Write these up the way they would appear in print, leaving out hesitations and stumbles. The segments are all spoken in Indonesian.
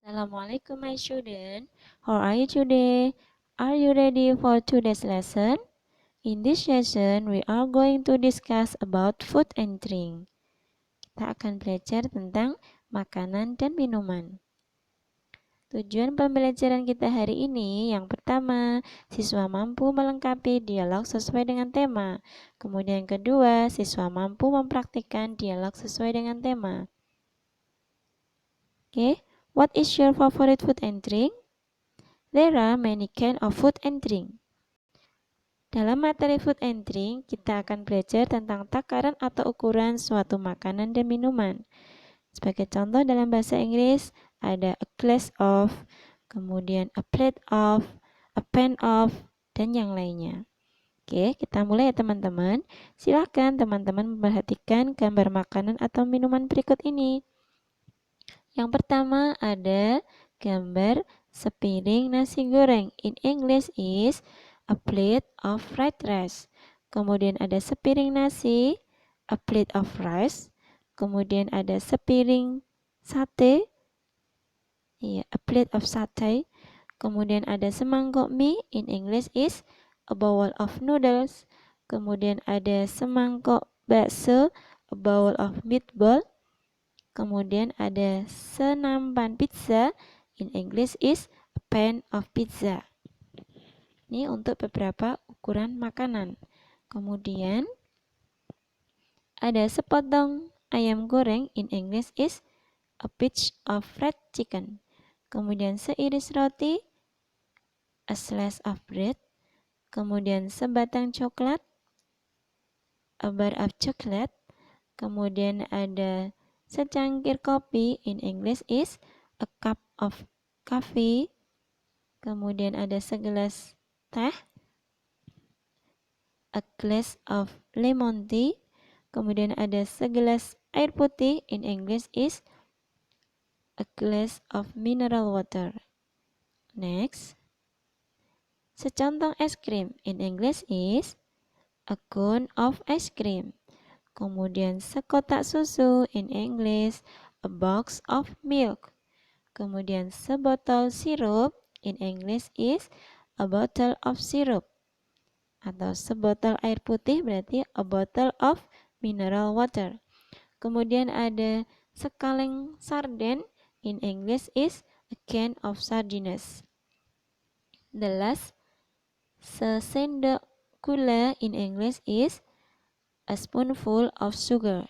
Assalamualaikum my student. How are you today? Are you ready for today's lesson? In this session, we are going to discuss about food and drink. Kita akan belajar tentang makanan dan minuman. Tujuan pembelajaran kita hari ini yang pertama, siswa mampu melengkapi dialog sesuai dengan tema. Kemudian yang kedua, siswa mampu mempraktikkan dialog sesuai dengan tema. Oke, what is your favorite food and drink? There are many kind of food and drink. Dalam materi food and drink, kita akan belajar tentang takaran atau ukuran suatu makanan dan minuman. Sebagai contoh dalam bahasa Inggris, ada a glass of, kemudian a plate of, a pan of, dan yang lainnya. Oke, kita mulai ya teman-teman. Silahkan teman-teman memperhatikan gambar makanan atau minuman berikut ini. Yang pertama ada gambar sepiring nasi goreng. In English is a plate of fried rice. Kemudian ada sepiring nasi, a plate of rice. Kemudian ada sepiring sate, a plate of satay. Kemudian ada semangkok mie. In English is a bowl of noodles. Kemudian ada semangkok bakso, a bowl of meatball. Kemudian ada senampan pizza. In English is a pan of pizza. Ini untuk beberapa ukuran makanan. Kemudian ada sepotong ayam goreng. In English is a piece of fried chicken. Kemudian seiris roti, a slice of bread. Kemudian sebatang coklat, a bar of chocolate. Kemudian ada secangkir kopi. In English is a cup of coffee. Kemudian ada segelas teh, a glass of lemon tea. Kemudian ada segelas air putih. In English is a glass of mineral water. Next, secontong es krim. In English is a cone of ice cream. Kemudian sekotak susu. In English, a box of milk. Kemudian sebotol sirup. In English is a bottle of syrup. Atau sebotol air putih berarti a bottle of mineral water. Kemudian ada sekaleng sarden. In English is a can of sardines. The last, sesendok gula. In English is a spoonful of sugar.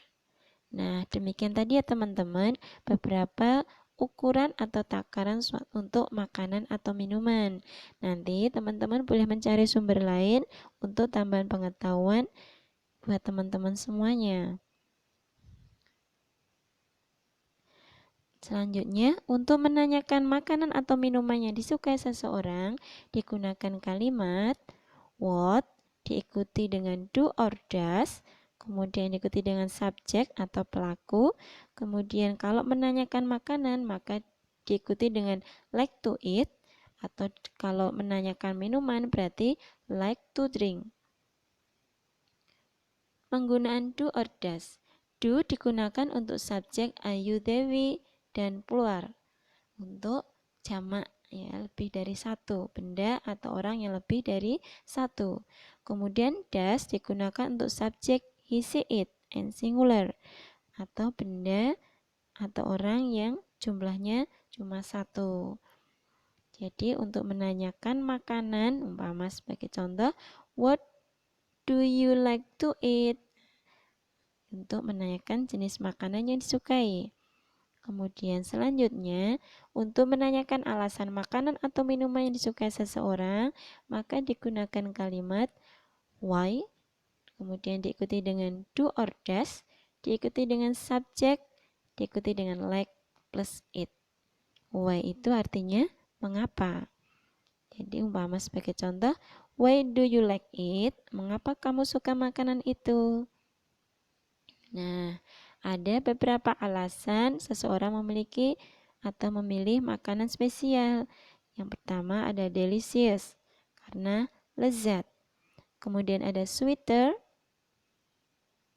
Nah, demikian tadi ya teman-teman, beberapa ukuran atau takaran untuk makanan atau minuman. Nanti teman-teman boleh mencari sumber lain untuk tambahan pengetahuan buat teman-teman semuanya. Selanjutnya, untuk menanyakan makanan atau minuman yang disukai seseorang, digunakan kalimat what, diikuti dengan do or does, kemudian diikuti dengan subjek atau pelaku. Kemudian kalau menanyakan makanan, maka diikuti dengan like to eat, atau kalau menanyakan minuman berarti like to drink. Penggunaan do or does. Do digunakan untuk subjek Ayu Dewi dan plural. Untuk jamak ya, lebih dari satu benda atau orang yang lebih dari satu. Kemudian does digunakan untuk subjek he, she, it and singular, atau benda atau orang yang jumlahnya cuma satu. Jadi untuk menanyakan makanan, umpama sebagai contoh, what do you like to eat? Untuk menanyakan jenis makanan yang disukai. Kemudian selanjutnya, untuk menanyakan alasan makanan atau minuman yang disukai seseorang, maka digunakan kalimat why, kemudian diikuti dengan do or does, diikuti dengan subjek, diikuti dengan like plus it. Why itu artinya mengapa. Jadi umpama sebagai contoh, why do you like it? Mengapa kamu suka makanan itu? Nah, ada beberapa alasan seseorang memiliki atau memilih makanan spesial. Yang pertama ada delicious, karena lezat. Kemudian ada sweeter,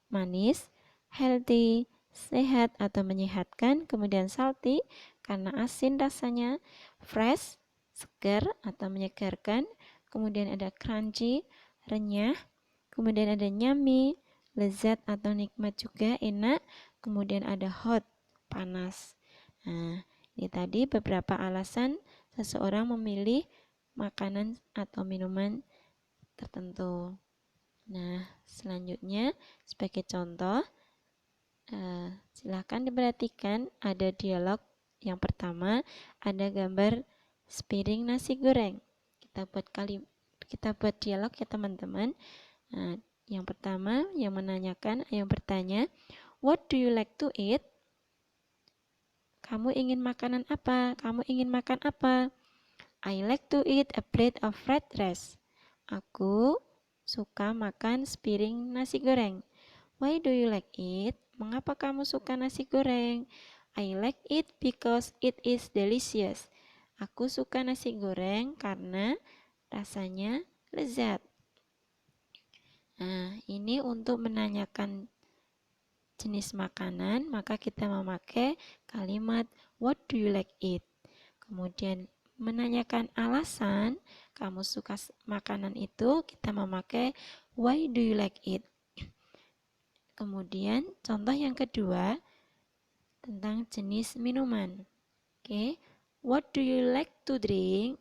manis, healthy, sehat atau menyehatkan. Kemudian salty, karena asin rasanya, fresh, segar atau menyegarkan, kemudian ada crunchy, renyah, kemudian ada yummy, lezat atau nikmat juga, enak, kemudian ada hot, panas. Nah, ini tadi beberapa alasan seseorang memilih makanan atau minuman tertentu. Nah, selanjutnya sebagai contoh, silahkan diperhatikan ada dialog yang pertama, ada gambar sepiring nasi goreng. Kita buat dialog ya teman-teman. Nah, yang pertama yang bertanya, what do you like to eat? Kamu ingin makanan apa? Kamu ingin makan apa? I like to eat a plate of fried rice. Aku suka makan sepiring nasi goreng. Why do you like it? Mengapa kamu suka nasi goreng? I like it because it is delicious. Aku suka nasi goreng karena rasanya lezat. Nah, ini untuk menanyakan jenis makanan, maka kita memakai kalimat what do you like it. Kemudian menanyakan alasan kamu suka makanan itu, kita memakai why do you like it. Kemudian contoh yang kedua tentang jenis minuman. Oke, what do you like to drink?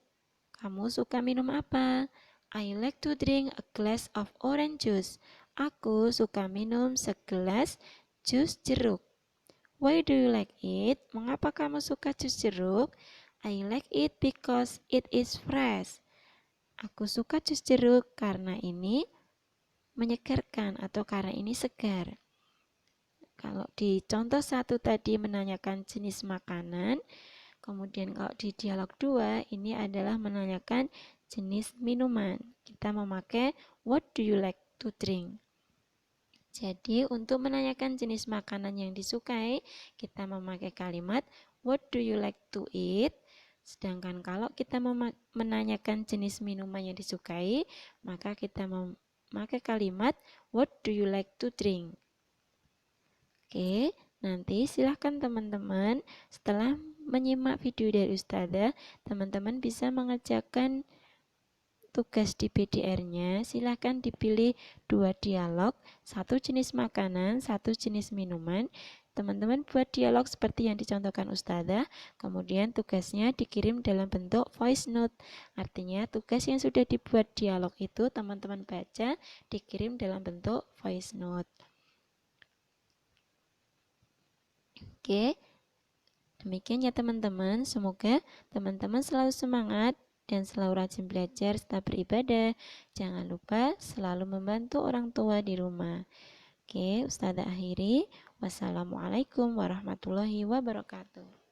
Kamu suka minum apa? I like to drink a glass of orange juice. Aku suka minum segelas jus jeruk. Why do you like it? Mengapa kamu suka jus jeruk? I like it because it is fresh. Aku suka jus jeruk karena ini menyegarkan atau karena ini segar. Kalau di contoh satu tadi menanyakan jenis makanan, kemudian kalau di dialog 2 ini adalah menanyakan jenis minuman. Kita memakai what do you like to drink. Jadi untuk menanyakan jenis makanan yang disukai, kita memakai kalimat what do you like to eat. Sedangkan kalau kita menanyakan jenis minuman yang disukai, maka kita memakai kalimat what do you like to drink. Oke, nanti silahkan teman-teman setelah menyimak video dari Ustazah, teman-teman bisa mengerjakan tugas di PDR-nya. Silahkan dipilih 2 dialog, 1 jenis makanan, 1 jenis minuman. Teman-teman buat dialog seperti yang dicontohkan Ustazah, kemudian tugasnya dikirim dalam bentuk voice note. Artinya tugas yang sudah dibuat dialog itu teman-teman baca, dikirim dalam bentuk voice note. Oke, demikian ya teman-teman. Semoga teman-teman selalu semangat dan selalu rajin belajar serta beribadah. Jangan lupa selalu membantu orang tua di rumah. Oke, Ustazah akhiri. Wassalamualaikum warahmatullahi wabarakatuh.